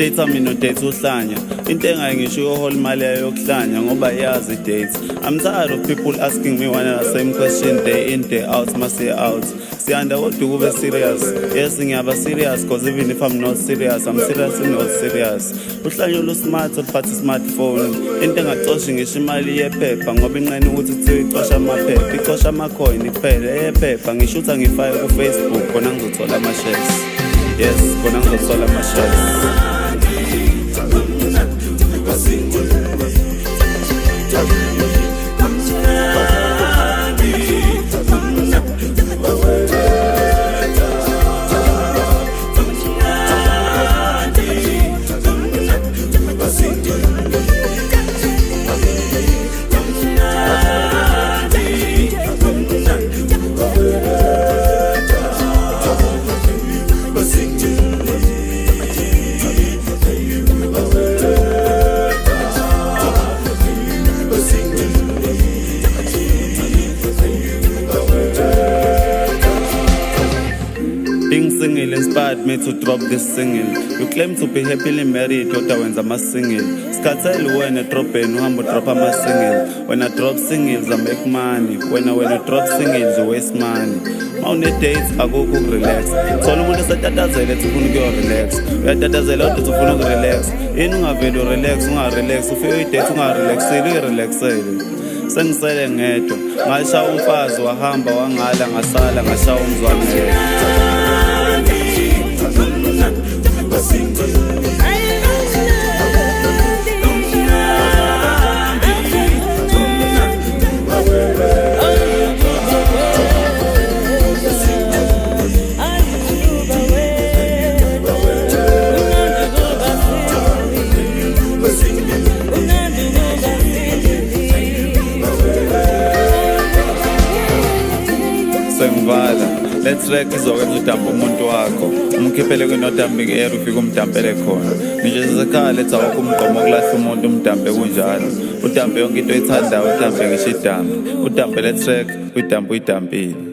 date mina no-date uhlanya into engayengisho yohola imali yayo yokuhlanya ngoba yazi dates. I'm tired of people asking me one and the same question day in day out mase out. Siyanda kodwa kube serious. Yes ngiyaba serious cause even if I'm not serious I'm seriously not serious. Uhlanya lo smart oluphatha smartphone into engacoshi ngisho imali yephepha ngoba inqene ukuthi kuthiwa icosha amaphepha icosha amacoin kuphela yephepha ngishutha ngifake ku Facebook khona ngizothola ama-shares. Yes khona ngizothola ama-shares. Being single inspired me to drop this single. You claim to be happily married, kodwa wenza ama-single. Sikathele wena drop-eni uhambe drop ama-single. When I drop singles I make money. When I drop singles you waste money. Ma une-dates akukho ukurelax. Thola umuntu esetatazela ethi ufuna ukuyorelax. Uyatatazela kodwa uthi ufuna ukurelax. Yini ungavele urelax ungarelax ufike uyi-date ungarelaxile uyirelaxele. Sengisele ngedwa ngashaya umfazi wahamba wangala ngasala ngashaya umzwami ngedwa. Let's track izokwenza udambe umuntu wakho umkhiphele kwinodambing air ufike umdampele khona nje sesekhaya letha wakho umgqomo okulahla umuntu umdambe kunjalo udambe yonke into oyithandayo udambe ngisho idambe udambele track uyidambe uyidampile.